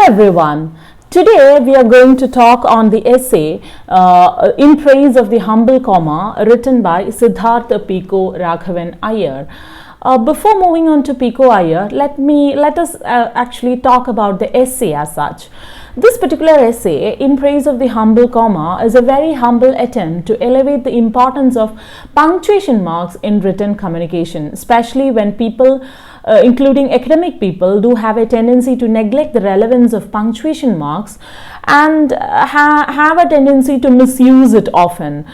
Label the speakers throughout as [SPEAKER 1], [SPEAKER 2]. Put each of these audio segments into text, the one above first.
[SPEAKER 1] everyone. Today we are going to talk on the essay In Praise of the Humble Comma, written by Siddhartha P.Ko Raghavan Iyer. Before moving on to P.Ko Iyer, let us actually talk about the essay as such. This particular essay, In Praise of the Humble Comma, is a very humble attempt to elevate the importance of punctuation marks in written communication, especially when people, including academic people, do have a tendency to neglect the relevance of punctuation marks and have a tendency to misuse it often.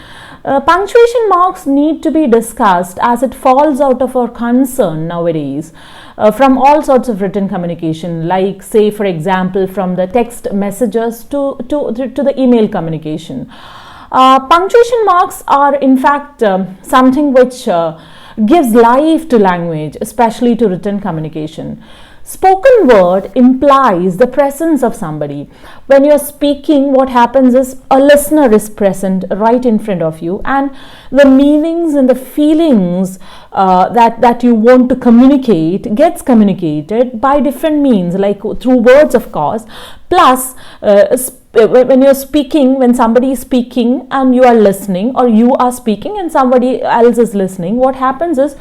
[SPEAKER 1] Punctuation marks need to be discussed as it falls out of our concern nowadays from all sorts of written communication, like say for example from the text messages to the email communication. Punctuation marks are in fact something which gives life to language, especially to written communication. Spoken word implies the presence of somebody. When you're speaking, what happens is a listener is present right in front of you, and the meanings and the feelings that you want to communicate gets communicated by different means, like through words, of course, plus when you're speaking, when somebody is speaking and you are listening, or you are speaking and somebody else is listening, what happens is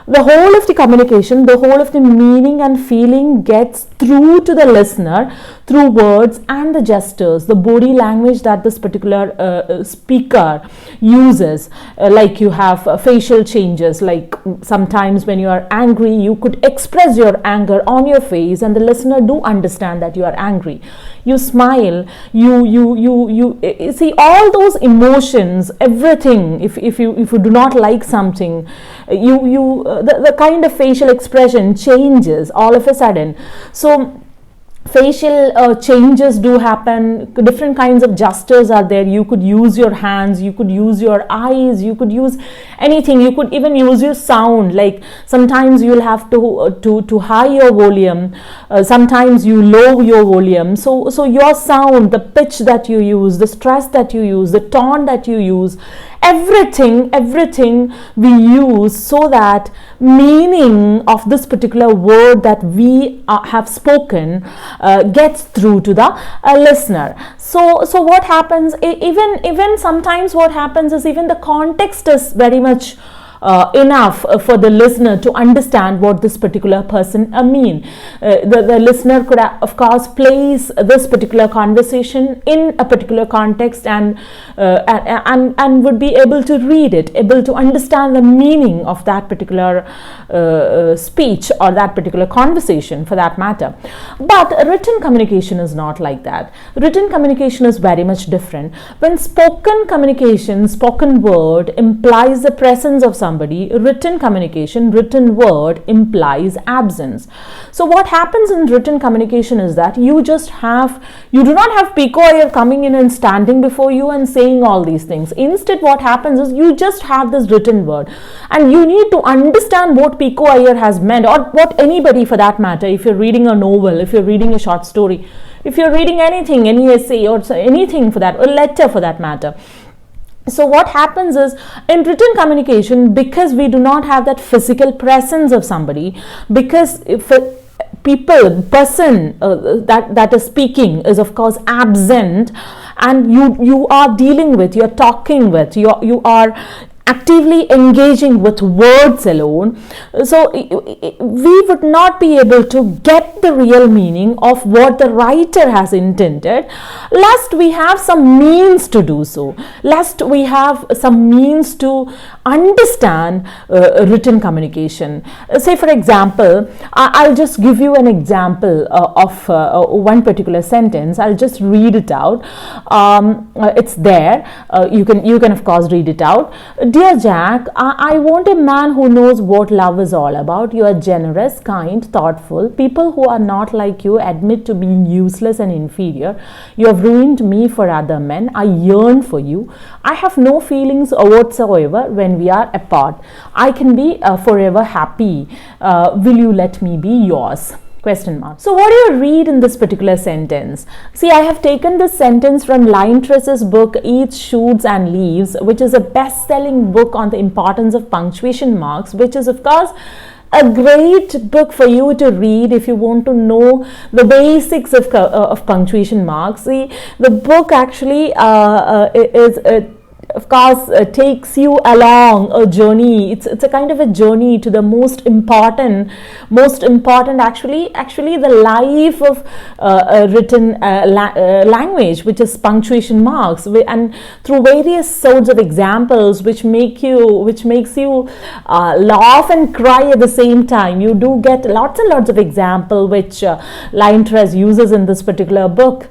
[SPEAKER 1] the whole of the communication, the whole of the meaning and feeling gets through to the listener through words and the gestures, the body language that this particular speaker uses. Like you have facial changes, like sometimes when you are angry, you could express your anger on your face and the listener do understand that you are angry. You smile, you see all those emotions, everything. If you do not like something, the kind of facial expression changes all of a sudden. So facial changes do happen, different kinds of gestures are there. You could use your hands, you could use your eyes, you could use anything, you could even use your sound, like sometimes you'll have to high your volume, sometimes you low your volume, so your sound, the pitch that you use, the stress that you use, the tone that you use, everything we use so that meaning of this particular word that we have spoken gets through to the listener. So what happens, even sometimes what happens is even the context is very much enough for the listener to understand what this particular person mean. The listener could of course place this particular conversation in a particular context and would be able to read it, able to understand the meaning of that particular speech or that particular conversation for that matter. But written communication is not like that. Written communication is very much different. When spoken communication, spoken word implies the presence of somebody, written communication, written word implies absence. So what happens in written communication is that you do not have P.Ko Iyer coming in and standing before you and saying all these things. Instead, what happens is you just have this written word and you need to understand what P.Ko Iyer has meant, or what anybody for that matter, if you're reading a novel, if you're reading a short story, if you're reading anything, any essay or anything for that, a letter for that matter. So what happens is in written communication, because we do not have that physical presence of somebody, because if person that is speaking is of course absent, and you are dealing with, you're talking with, you are actively engaging with words alone, so we would not be able to get the real meaning of what the writer has intended, lest we have some means to do so, lest we have some means to understand written communication. Say for example, I'll just give you an example of one particular sentence. I'll just read it out. It's there. You can of course read it out. Dear Jack, I want a man who knows what love is all about. You are generous, kind, thoughtful. People who are not like you admit to being useless and inferior. You have ruined me for other men. I yearn for you. I have no feelings whatsoever when we are apart. I can be forever happy. Will you let me be yours? Question mark. So what do you read in this particular sentence? See, I have taken this sentence from Liontress's book Eats, Shoots and Leaves, which is a best-selling book on the importance of punctuation marks, which is of course a great book for you to read if you want to know the basics of punctuation marks. See, the book actually is of course takes you along a journey. It's a kind of a journey to the most important actually the life of written language, which is punctuation marks, and through various sorts of examples which makes you laugh and cry at the same time. You do get lots and lots of examples which Liontress uses in this particular book.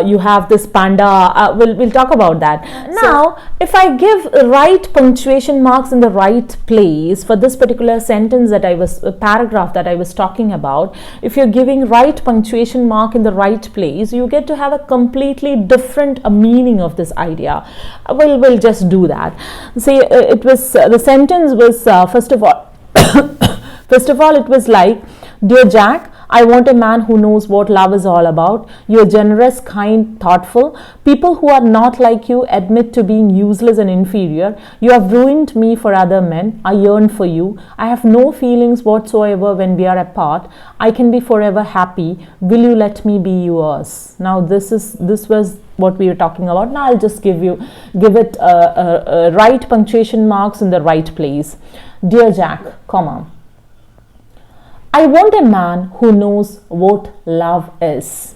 [SPEAKER 1] You have this panda. We'll talk about that now. If I give right punctuation marks in the right place for this particular paragraph that I was talking about, if you're giving right punctuation mark in the right place, you get to have a completely different meaning of this idea. We'll just do that. Say it was the sentence was first of all it was like, "Dear Jack, I want a man who knows what love is all about. You're generous, kind, thoughtful. People who are not like you admit to being useless and inferior. You have ruined me for other men. I yearn for you. I have no feelings whatsoever when we are apart. I can be forever happy. Will you let me be yours?" Now this was what we were talking about. Now I'll just give it right punctuation marks in the right place. "Dear Jack, comma, I want a man who knows what love is."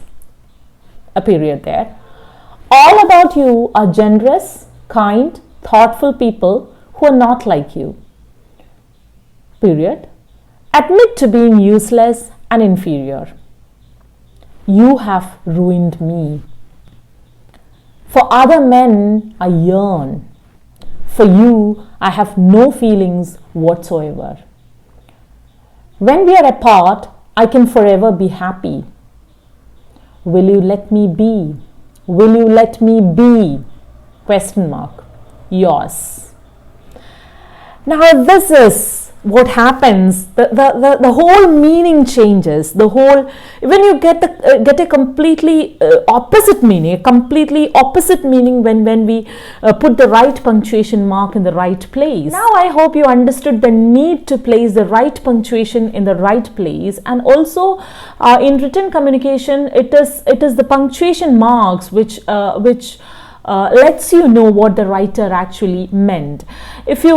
[SPEAKER 1] A period there. "All about you are generous, kind, thoughtful people who are not like you." Period. "Admit to being useless and inferior. You have ruined me. For other men I yearn. For you I have no feelings whatsoever. When we are apart, I can forever be happy. Will you let me be? Will you let me be? Question mark. Yours. Now this is what happens. The whole meaning changes. When you get a completely opposite meaning, when we put the right punctuation mark in the right place. Now I hope you understood the need to place the right punctuation in the right place, and also in written communication, it is the punctuation marks which lets you know what the writer actually meant. If you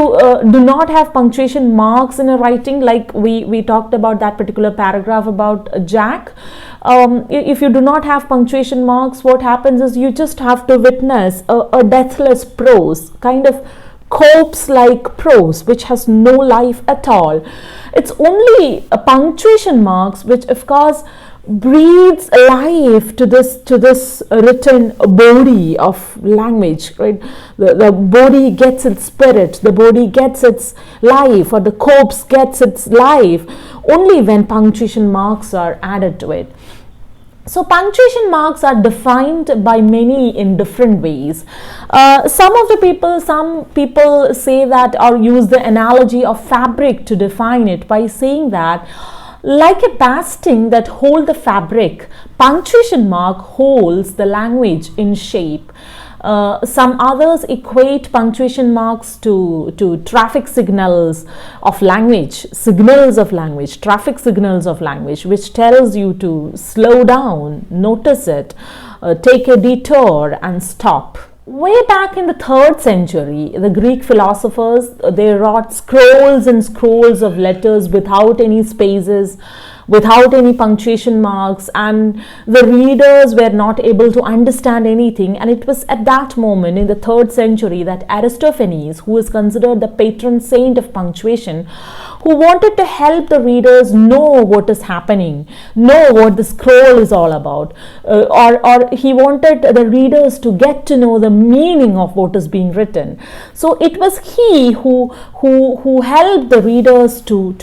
[SPEAKER 1] do not have punctuation marks in a writing, like we talked about that particular paragraph about Jack, if you do not have punctuation marks, what happens is you just have to witness a deathless prose, kind of corpse-like prose which has no life at all. It's only punctuation marks which, of course, breathes life to this written body of language, right? The body gets its spirit, the body gets its life, or the corpse gets its life only when punctuation marks are added to it. So punctuation marks are defined by many in different ways. Some people say that, or use the analogy of fabric to define it by saying that, like a basting that holds the fabric, punctuation mark holds the language in shape. Some others equate punctuation marks to traffic signals of language, traffic signals of language, which tells you to slow down, notice it, take a detour and stop. Way back in the 3rd century, the Greek philosophers, they wrote scrolls and scrolls of letters without any spaces, without any punctuation marks, and the readers were not able to understand anything. And it was at that moment in the 3rd century that Aristophanes, who is considered the patron saint of punctuation, who wanted to help the readers know what is happening, know what the scroll is all about, or he wanted the readers to get to know the meaning of what is being written. So it was he who helped the readers to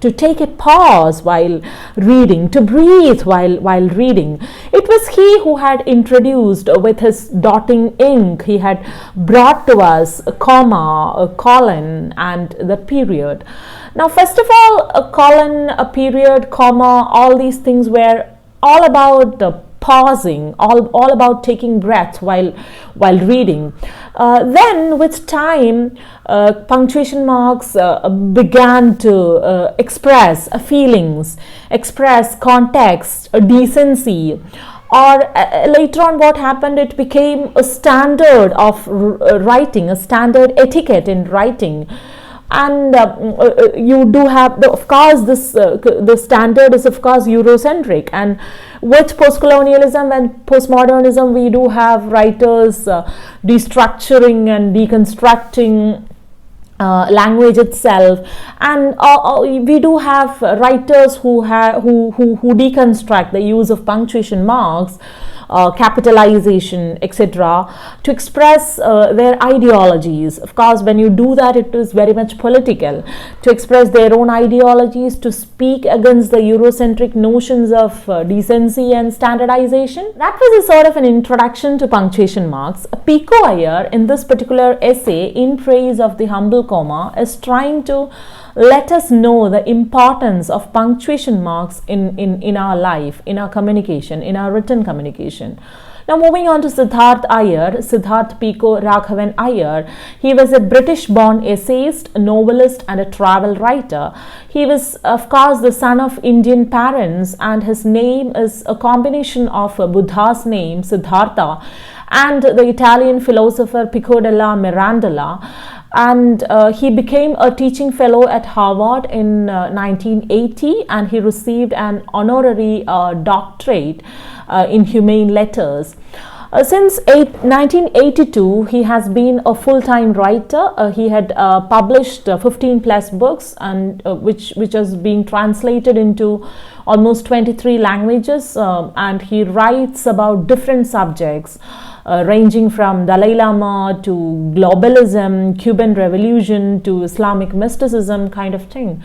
[SPEAKER 1] take a pause while reading, to breathe while reading. It was he who had introduced with his dotting ink, he had brought to us a comma, a colon, and the period. Now, first of all, a colon, a period, comma, all these things were all about pausing, all about taking breath while reading. Then with time, punctuation marks began to express feelings, express context, decency, or later on what happened, it became a standard of writing, a standard etiquette in writing. And you do have of course this the standard is of course Eurocentric, and with postcolonialism and postmodernism we do have writers destructuring and deconstructing language itself, and we do have writers who deconstruct the use of punctuation marks, capitalization, etc., to express their ideologies. Of course, when you do that, it is very much political, to express their own ideologies, to speak against the Eurocentric notions of decency and standardization. That was a sort of an introduction to punctuation marks. Pico Iyer, in this particular essay, In Praise of the Humble Comma, is trying to let us know the importance of punctuation marks in our life, in our communication, in our written communication. Now moving on to Siddharth Iyer, Siddharth Pico Raghavan Iyer. He was a British-born essayist, novelist and a travel writer. He was of course the son of Indian parents, and his name is a combination of Buddha's name Siddhartha and the Italian philosopher Pico della Mirandola. And he became a teaching fellow at Harvard in 1980, and he received an honorary doctorate in humane letters. Since 1982, he has been a full-time writer. He had published 15 plus books, and which has been translated into almost 23 languages, and he writes about different subjects. Ranging from Dalai Lama to globalism, Cuban Revolution to Islamic mysticism kind of thing.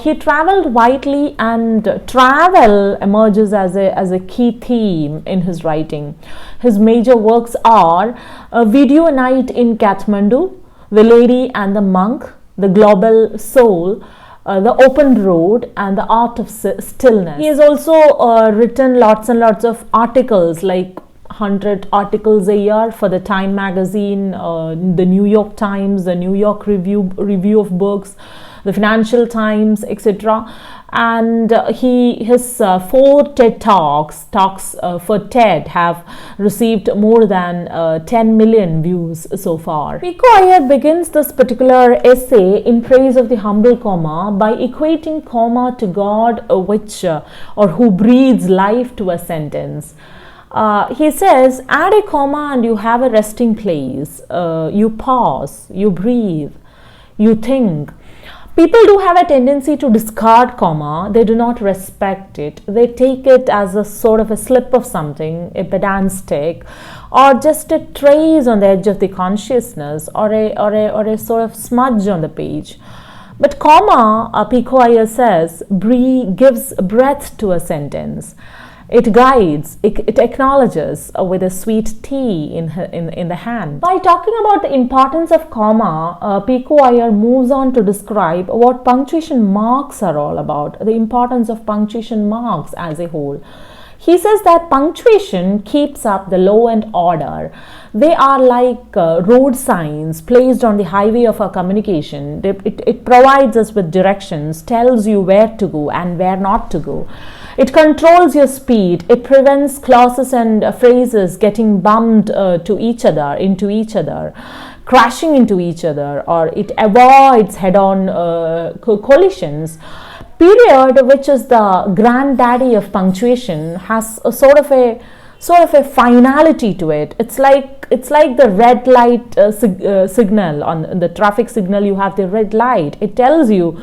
[SPEAKER 1] He traveled widely, and travel emerges as a key theme in his writing. His major works are A Video Night in Kathmandu, The Lady and the Monk, The Global Soul, The Open Road, and The Art of Stillness. He has also written lots and lots of articles, like 100 articles a year for the Time magazine, the New York Times, the New York Review of Books, the Financial Times, etc. And his 4 TED Talks for TED have received more than 10 million views so far. Pico Iyer begins this particular essay, In Praise of the Humble Comma, by equating comma to God, or who breathes life to a sentence. He says, add a comma and you have a resting place. You pause, you breathe, you think. People do have a tendency to discard comma. They do not respect it. They take it as a sort of a slip of something, a pedantic, or just a trace on the edge of the consciousness, or a sort of smudge on the page. But comma, Pico Iyer says, gives breath to a sentence. It guides, it acknowledges with a sweet tea in the hand. By talking about the importance of comma, Pico Iyer moves on to describe what punctuation marks are all about, the importance of punctuation marks as a whole. He says that punctuation keeps up the law and order. They are like road signs placed on the highway of our communication. It provides us with directions, tells you where to go and where not to go. It controls your speed. It prevents clauses and phrases getting bumped into each other, crashing into each other, or it avoids head-on collisions. Period, which is the granddaddy of punctuation, has a sort of a finality to it. It's like the red light signal on the traffic signal. You have the red light. It tells you,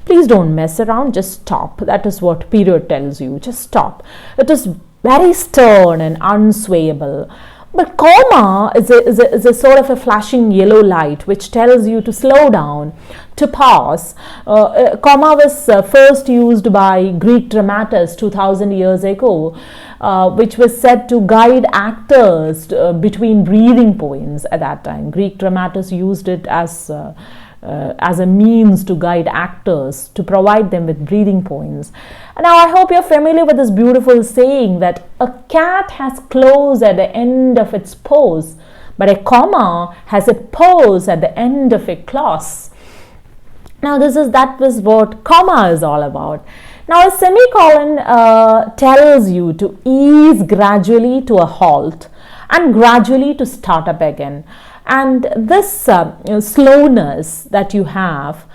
[SPEAKER 1] please don't mess around, just stop. That is what period tells you, just stop. It is very stern and unswayable. But comma is a sort of a flashing yellow light which tells you to slow down, to pause. Comma was first used by Greek dramatists 2000 years ago, which was said to guide actors between breathing points at that time. Greek dramatists used it as as a means to guide actors, to provide them with breathing points. Now, I hope you're familiar with this beautiful saying that a cat has claws at the end of its paws, but a comma has a pose at the end of a clause. Now, that was what comma is all about. Now, a semicolon tells you to ease gradually to a halt and gradually to start up again. And this slowness that you have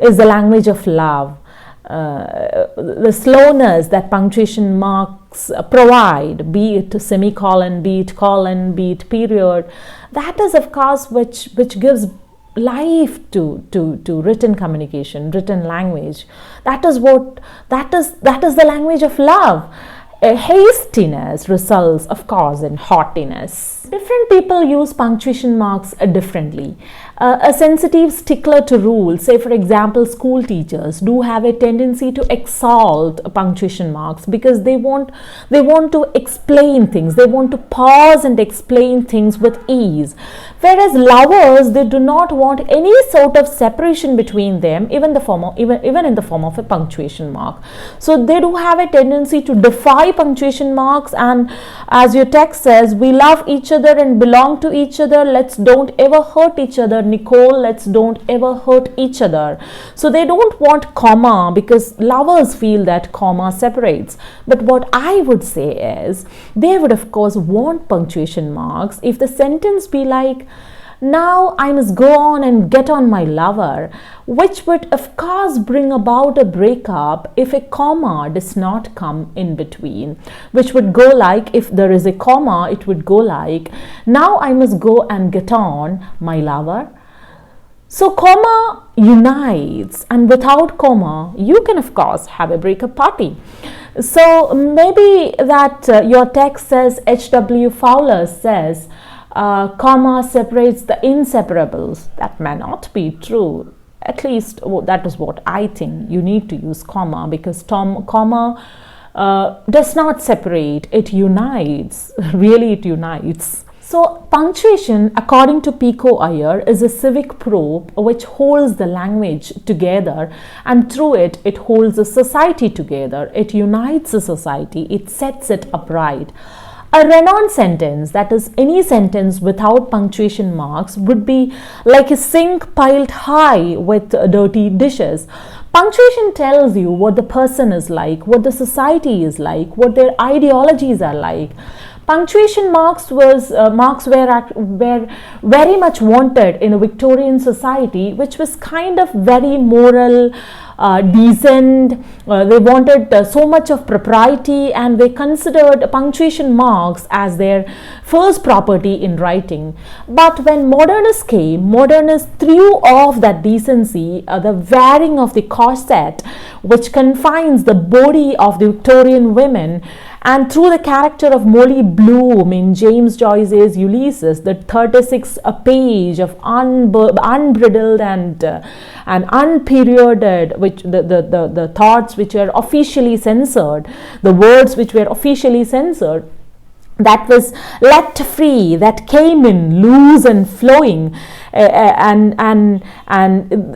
[SPEAKER 1] is the language of love. The slowness that punctuation marks provide, be it semicolon, be it colon, be it period, that is of course which gives life to written communication, written language. That is the language of love. Hastiness results, of course, in haughtiness. Different people use punctuation marks differently. A sensitive stickler to rules, say for example school teachers, do have a tendency to exalt punctuation marks because they want to explain things, they want to pause and explain things with ease. Whereas lovers, they do not want any sort of separation between them, even in the form of a punctuation mark. So they do have a tendency to defy punctuation marks, and as your text says, we love each other and belong to each other, let's don't ever hurt each other, Nicole, let's don't ever hurt each other. So they don't want comma because lovers feel that comma separates. But what I would say is, they would of course want punctuation marks if the sentence be like, now I must go on and get on my lover, which would of course bring about a breakup if a comma does not come in between, which would go like, if there is a comma, it would go like, now I must go and get on my lover. So comma unites, and without comma you can of course have a breakup party. So maybe that your text says, H.W. Fowler says, comma separates the inseparables. That may not be true. At least that is what I think. You need to use comma because comma does not separate, it unites. Really, it unites. So punctuation, according to Pico Iyer, is a civic probe which holds the language together, and through it, it holds a society together. It unites a society. It sets it upright. A run-on sentence, that is any sentence without punctuation marks, would be like a sink piled high with dirty dishes. Punctuation tells you what the person is like, what the society is like, what their ideologies are like. Punctuation marks were very much wanted in a Victorian society, which was kind of very moral, decent. They wanted so much of propriety, and they considered punctuation marks as their first property in writing. But when modernists came, modernists threw off that decency, the wearing of the corset, which confines the body of the Victorian women. And through the character of Molly Bloom in James Joyce's Ulysses, the 36 page of unbridled and unperioded, which the thoughts which were officially censored, the words which were officially censored, that was let free, that came in loose and flowing, and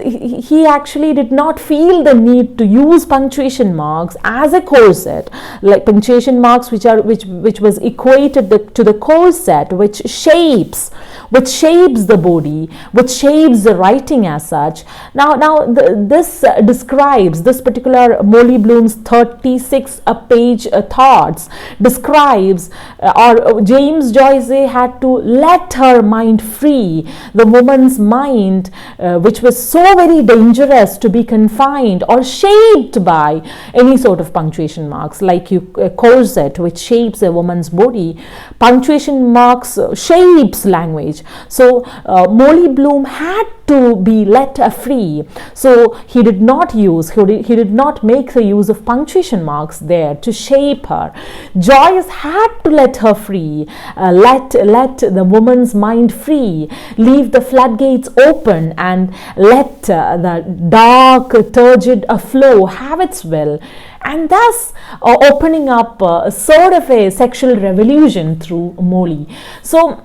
[SPEAKER 1] he actually did not feel the need to use punctuation marks as a corset, like punctuation marks which was equated to the corset, which shapes the body, which shapes the writing as such. This describes, this particular Molly Bloom's 36 page thoughts describes, or James Joyce had to let her mind free, the woman's mind, which was so very dangerous to be confined or shaped by any sort of punctuation marks, like a corset which shapes a woman's body. Punctuation marks shapes language. So Molly Bloom had to be let free. So he did not make the use of punctuation marks there to shape her. Joyce had to let her free, let the woman's mind free, leave the floodgates open, and let the dark, turgid flow have its will, and thus opening up sort of a sexual revolution through Molly. So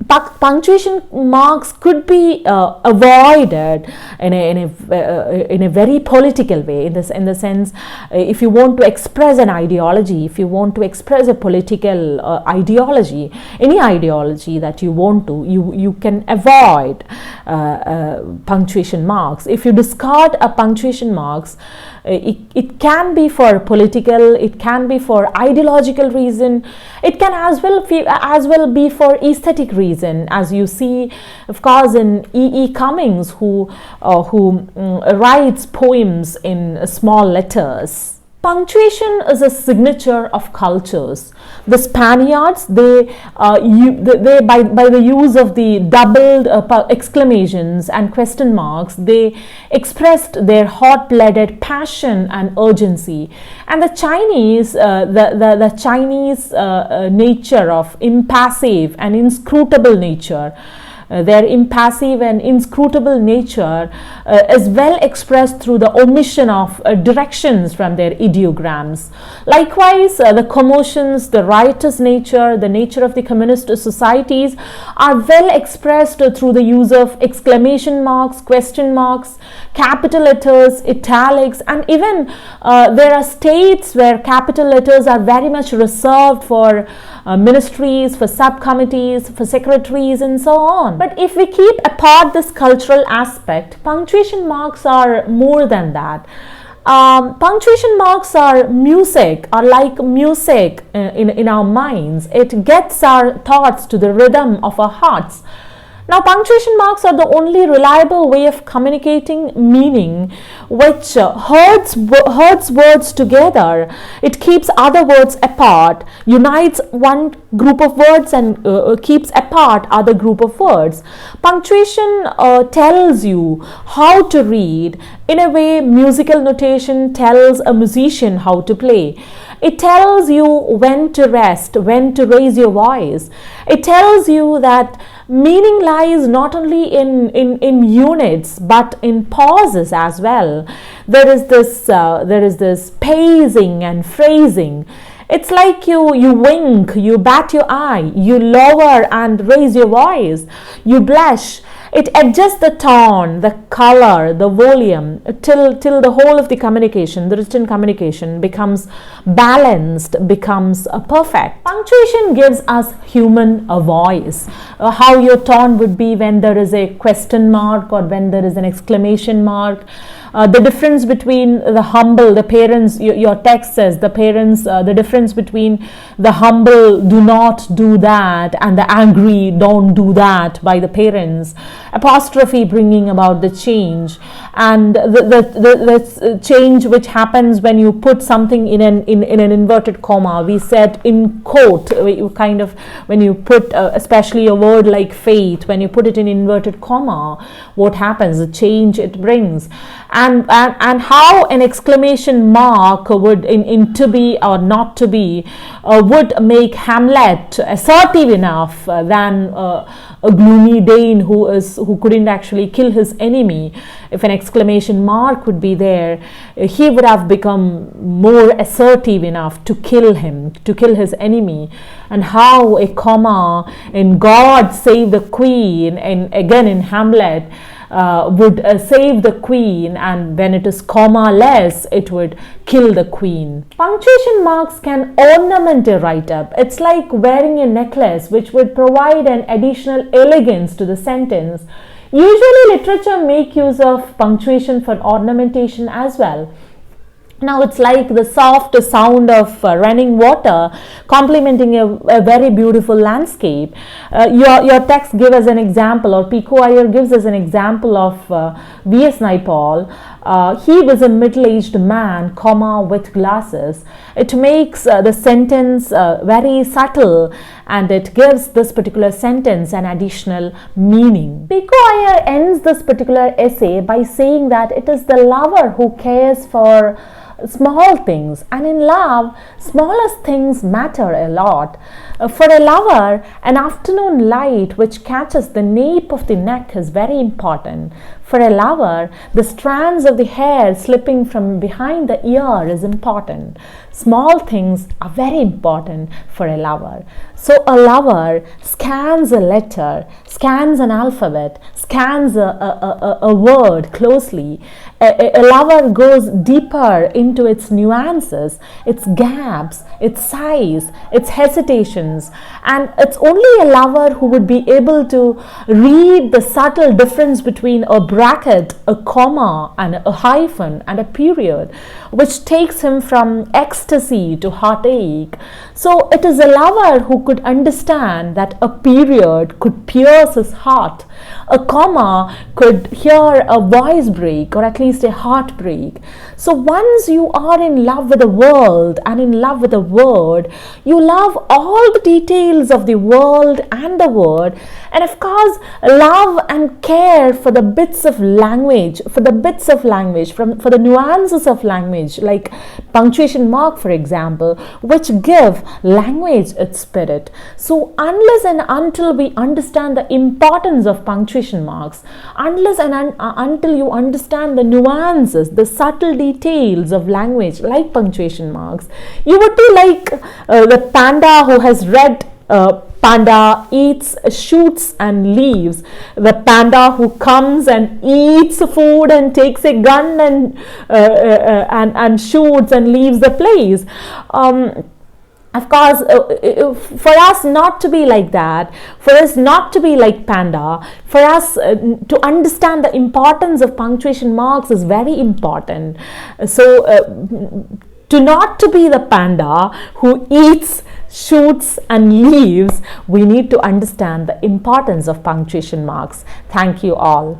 [SPEAKER 1] punctuation marks could be avoided in a very political way, in the sense, if you want to express an ideology, if you want to express a political ideology, any ideology that you want to, you can avoid punctuation marks. If you discard a punctuation marks, it can be for political, it can be for ideological reason, it can as well be for aesthetic reason, as you see, of course, in E. Cummings, who writes poems in small letters. Punctuation is a signature of cultures. The Spaniards, they by the use of the doubled exclamations and question marks, they expressed their hot-blooded passion and urgency. And the Chinese, the Chinese nature of impassive and inscrutable nature, their impassive and inscrutable nature is well expressed through the omission of directions from their ideograms. Likewise, the commotions, the riotous nature, the nature of the communist societies are well expressed through the use of exclamation marks, question marks, capital letters, italics, and even there are states where capital letters are very much reserved for ministries, for subcommittees, for secretaries, and so on. But if we keep apart this cultural aspect, punctuation marks are more than that. Punctuation marks are music, are like music in our minds. It gets our thoughts to the rhythm of our hearts. Now, punctuation marks are the only reliable way of communicating meaning, which herds words together. It keeps other words apart, unites one group of words and keeps apart other group of words. Punctuation tells you how to read. In a way, musical notation tells a musician how to play. It tells you when to rest, when to raise your voice. It tells you that meaning lies not only in units but in pauses as well. There is this pacing and phrasing. It's like you wink, you bat your eye, you lower and raise your voice, you blush. It adjusts the tone, the color, the volume till the whole of the communication, the written communication, becomes balanced, becomes perfect. Punctuation gives us human voice. How your tone would be when there is a question mark or when there is an exclamation mark. The difference between the humble, the parents, your text says, the parents, the difference between the humble, do not do that, and the angry, don't do that by the parents. Apostrophe bringing about the change, and the change which happens when you put something in an inverted comma. We said in quote, kind of, when you put especially a word like faith, when you put it in inverted comma, what happens? The change it brings. And how an exclamation mark would in to be or not to be would make Hamlet assertive enough than a gloomy Dane who couldn't actually kill his enemy. If an exclamation mark would be there, he would have become more assertive enough to kill him, to kill his enemy. And how a comma in God Save the Queen, and again in Hamlet, would save the queen, and when it is comma-less, it would kill the queen. Punctuation marks can ornament a write-up. It's like wearing a necklace which would provide an additional elegance to the sentence. Usually literature make use of punctuation for ornamentation as well. Now it's like the soft sound of running water complementing a very beautiful landscape. Your text gives us an example, or Pico Iyer gives us an example of V.S. Naipaul. He was a middle-aged man, comma, with glasses. It makes the sentence very subtle, and it gives this particular sentence an additional meaning. Pico Iyer ends this particular essay by saying that it is the lover who cares for small things, and in love, smallest things matter a lot. For a lover, an afternoon light which catches the nape of the neck is very important. For a lover, the strands of the hair slipping from behind the ear is important. Small things are very important for a lover. So a lover scans a letter, scans an alphabet, scans a word closely. A lover goes deeper into its nuances, its gaps, its sighs, its hesitations, and it's only a lover who would be able to read the subtle difference between a bracket, a comma, and a hyphen and a period, which takes him from ecstasy to heartache. So it is a lover who could understand that a period could pierce his heart, a comma could hear a voice break or at least a heartbreak. So once you are in love with the world and in love with the word, you love all the details of the world and the word, and of course love and care for the bits of language, for the nuances of language, like punctuation mark, for example, which give language its spirit. So unless and until we understand the importance of punctuation marks, unless and until you understand the nuances, the subtle details of language like punctuation marks, you would be like the panda who has read panda eats, shoots and leaves. The panda who comes and eats food and takes a gun and shoots and leaves the place. Of course, for us not to be like that, for us not to be like panda, for us to understand the importance of punctuation marks is very important. So to not to be the panda who eats, shoots and leaves, we need to understand the importance of punctuation marks. Thank you all.